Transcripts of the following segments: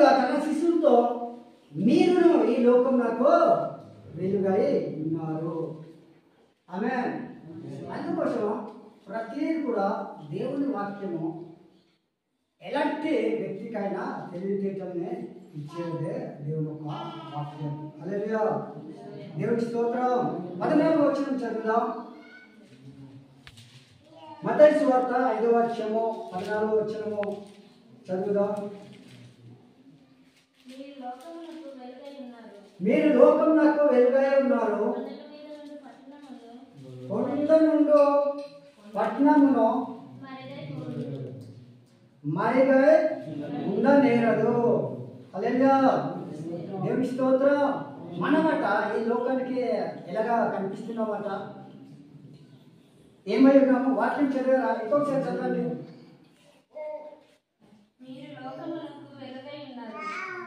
రీతిగా తన శిష్యులతో మీరును ఈ లోకం నాకు వెలుగై ఉన్నారు. ఆమేన్. అందుకోసం ప్రతిదీ కూడా దేవుని వాక్యము ఎలాంటి వ్యక్తికైనా తెలివితేటల్ని ఇచ్చేదే దేవుని యొక్క వాక్యం. హల్లెలూయా. దేవుని స్తోత్రం. 14వ వచనం చదువుదాం. మత్తయి సువార్త 5వ అధ్యాయము 14వ వచనము చదువుదాం. మీరు లోకం నాకు వెలుగై ఉన్నారు. కొండ నుండి పట్టణమును మరిగై ఉండనేరదు. హల్లెలూయా. దేవుని స్తోత్రం. మనమట ఈ లోకానికి ఎలాగా కనిపిస్తున్నామట, ఏమై ఉన్నాము? వాక్యం చదివారా? ఇంకొకసారి చదవండి.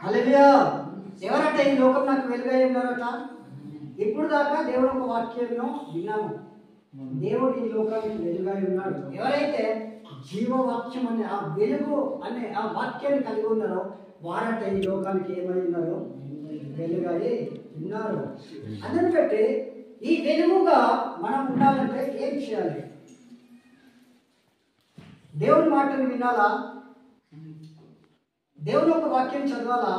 హల్లెలూయా. ఎవరట ఈ లోకం నాకు వెలుగై ఉన్నారట? ఇప్పుడు దాకా దేవుడు ఒక వాక్యంను విన్నాము. దేవుడు ఈ లోకానికి వెలుగై ఉన్నాడు. ఎవరైతే జీవవాక్యం అనే ఆ వెలుగు అనే ఆ వాక్యాన్ని కలిగి ఉన్నారో వారట ఈ లోకానికి ఏమై ఉన్నారు? వెలుగై ఉన్నారు. అందుని బట్టి ఈ వెలుగుగా మనం ఉండాలంటే ఏం చేయాలి? దేవుని మాటలు వినాలా? దేవుని యొక్క వాక్యం చదవాలా?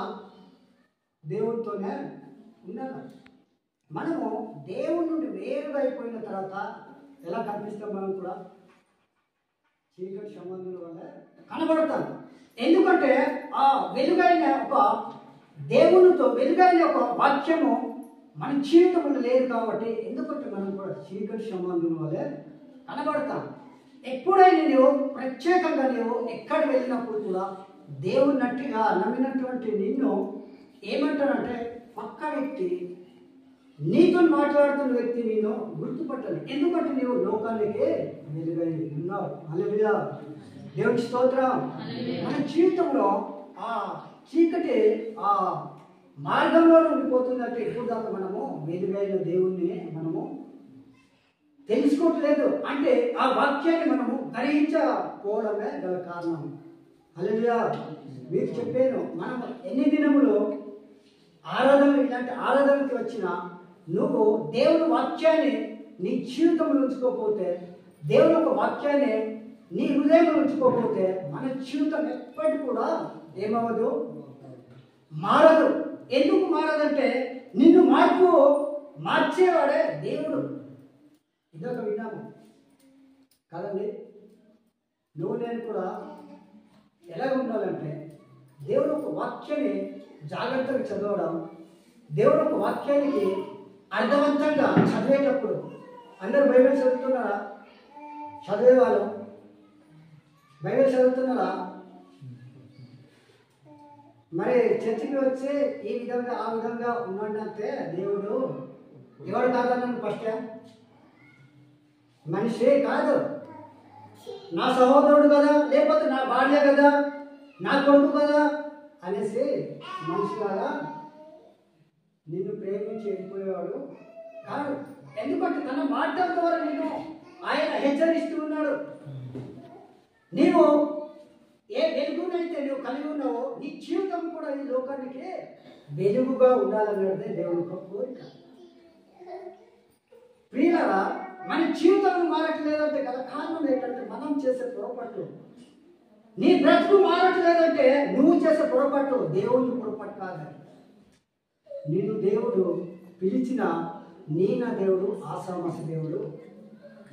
దేవుడితోనే ఉండాలి. మనము దేవుడి నుండి వేరుగా అయిపోయిన తర్వాత ఎలా కనిపిస్తాం? మనం కూడా చీకటి సంబంధుల వల్ల కనబడతాం. ఎందుకంటే ఆ వెలుగైన ఒక దేవునితో వెలుగైన ఒక వాక్యము మన జీవితంలో లేదు కాబట్టి, ఎందుకంటే మనం కూడా చీకటి సంబంధుల వల్లే కనబడతాం. ఎప్పుడైనా నీవు ప్రత్యేకంగా నీవు ఎక్కడ వెళ్ళినప్పుడు కూడా దేవుని నట్టిగా నమ్మినటువంటి నిన్ను ఏమంటారంటే పక్క వ్యక్తి, నీతో మాట్లాడుతున్న వ్యక్తి నేను గుర్తుపట్టాలి. ఎందుకంటే నీవు లోకానికి వెలుగై ఉన్నావు. హల్లెలూయా. దేవుని స్తోత్రం. మన జీవితంలో ఆ చీకటి ఆ మార్గంలో ఉండిపోతుందంటే ఇప్పుడు దాకా మనము వెలుగైన దేవుణ్ణి మనము తెలుసుకోవట్లేదు. అంటే ఆ వాక్యాన్ని మనము గ్రహించకపోవడమే గల కారణం. హల్లెలూయా. మీకు చెప్పాను, మనం ఎన్ని దినములు ఆరాధనలు ఇలాంటి ఆరాధనకి వచ్చినా నువ్వు దేవుని వాక్యాన్ని నీ జీవితంలో ఉంచుకోకపోతే, దేవుని యొక్క వాక్యాన్ని నీ హృదయంలో ఉంచుకోకపోతే మన జీవితం ఎప్పటికీ కూడా ఏమవ్వదు, మారదు. ఎందుకు మారదంటే నిన్ను మార్చేవాడే దేవుడు. ఇదొక విన్నాము కదండి. నువ్వు నేను కూడా ఎలాగ ఉండాలంటే దేవుని యొక్క వాక్యాన్ని జాగ్రత్తగా చదవడం, దేవుని యొక్క వాక్యానికి అర్థవంతంగా చదివేటప్పుడు అందరూ బైబిల్ చదువుతున్నారా? చదివేవాళ్ళు బైబిల్ చదువుతున్నారా? మరి చర్చికి వచ్చి ఈ విధంగా ఆ విధంగా ఉన్నాడంటే దేవుడు ఎవరు కాదన్నాను? ఫస్ట్ మనిషే కాదు, నా సహోదరుడు కదా, లేకపోతే నా భార్య కదా, నా కొడుకు కదా అనేసి మనిషిలాగా నిన్ను ప్రేమించి వెళ్ళిపోయేవాడు కాదు. ఎందుకంటే తన మాటల ద్వారా నేను ఆయన హెచ్చరిస్తూ ఉన్నాడు. నీవు ఏ వెలుగునైతే నువ్వు కలిగి ఉన్నావో నీ జీవితం కూడా ఈ లోకానికి వెలుగుగా ఉండాలన్నదే దేవుని యొక్క కోరిక. ప్రియులారా, మన జీవితం మారట్లేదంటే గల కారణం ఏంటంటే మనం చేసే పొరపాటు. నీ బ్రతుకు మారట్లేదంటే నువ్వు చేసే పొరపాటు, దేవుని పొరపాటు కాదు. నిన్ను దేవుడు పిలిచిన నా దేవుడు ఆసామాస దేవుడు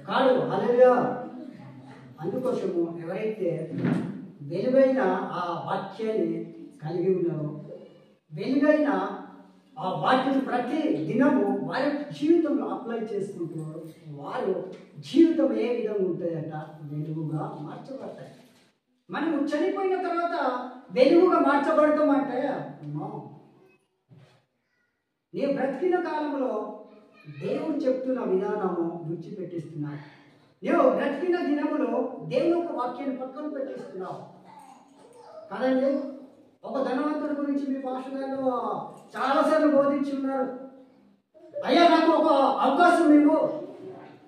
కాడు. హల్లెలూయా. అందుకోసము ఎవరైతే వెలుగైన ఆ వాక్యాన్ని కలిగి ఉన్నారో, వెలుగైన ఆ వాక్యం ప్రతి దినము వారి జీవితంలో అప్లై చేసుకుంటున్నారు, వారు జీవితం ఏ విధంగా ఉంటాయంట? వెలుగుగా మార్చబడతాయి. మనము చనిపోయిన తర్వాత వెలుగుగా మార్చబడతామంటే నీ బ్రతికిన కాలంలో దేవుడు చెప్తున్న విధానము విడిచిపెట్టిస్తున్నావు. నువ్వు బ్రతికిన దినములో దేవుని యొక్క వాక్యాన్ని పక్కన పెట్టిస్తున్నావు కదండి. ఒక ధనవంతుడి గురించి మీ భాషలో చాలాసార్లు బోధించి ఉన్నారు. అయ్యా నాకు ఒక అవకాశం ఇవ్వు,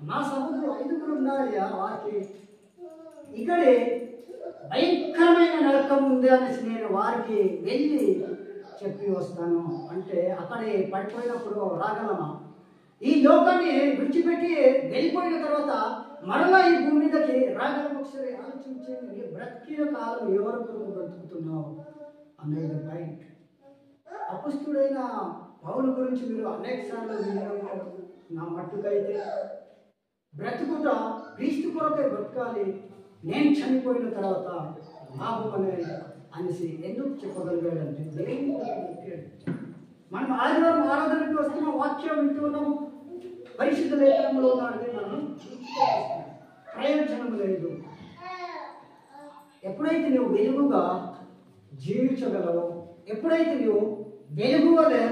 నా సముద్రం 5 ఉన్నారయ్యా, వారికి ఇక్కడే భయంకరమైన నరకం ఉంది అనేసి నేను వారికి వెళ్ళి చెప్పి వస్తాను అంటే అక్కడే పడిపోయినప్పుడు రాగలమా? ఈ లోకాన్ని విడిచిపెట్టి వెళ్ళిపోయిన తర్వాత మరలా ఈ భూమి మీదకి రాగలం? ఒకసారి ఆలోచించండి. నీ బ్రతికిన కాలం ఎవరి కొరకు బ్రతుకుతున్నావు అనేది పాయింట్. అపస్తుడైన పౌలు గురించి మీరు అనేక సార్లు విన్నారు. నా మట్టుకైతే బ్రతుకుట క్రీస్తు కొరకే బ్రతకాలి, నేను చనిపోయిన తర్వాత లాభం అనేసి ఎందుకు చెప్పగలిగాడంటే దేవుని కొరకు బ్రతికాడు. మనం ఆదివారం ఆరాధనకి వస్తున్న వాక్యం వింటున్నాము, పరిశుద్ధ లేఖనంలో ఉన్నాడు, మనం ప్రయోజనం లేదు. ఎప్పుడైతే నువ్వు వెలుగుగా జీవించగలవో, ఎప్పుడైతే నువ్వు వెలుగు వలె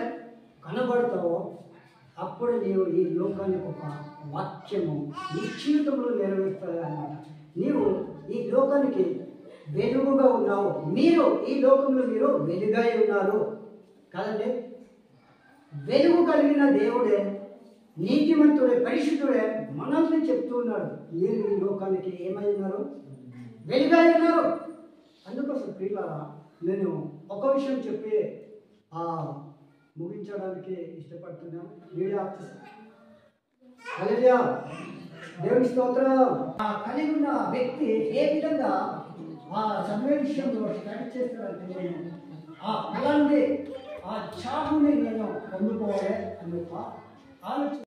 కనబడతావో, అప్పుడు నీవు ఈ లోకానికి ఒక వాక్యము నీ జీవితంలో నెరవేరుస్తాయన్నమాట. నీవు ఈ లోకానికి వెలుగుగా ఉన్నావు. మీరు ఈ లోకంలో మీరు వెలుగై ఉన్నారు కదండి. వెలుగు కలిగిన దేవుడే, నీతిమంతుడే, పరిశుద్ధుడే మనల్ని చెప్తూ ఉన్నాడు. మీరు ఈ లోకానికి ఏమై ఉన్నారు? వెలుగై ఉన్నారు. అందుకోసం ప్రియులారా, నేను ఒక విషయం చెప్పి ముగించడానికి ఇష్టపడుతున్నాను. హల్లెలూయా, దేవుని స్తోత్రం. కలిగి ఉన్న వ్యక్తి ఏ విధంగా ఆ సమయ విషయంలో స్టడీ చేస్తాడంటే, నేను ఆ ఫలాన్ని, ఆ చావుని నేను పొందుకోవాలి అని ఆలోచన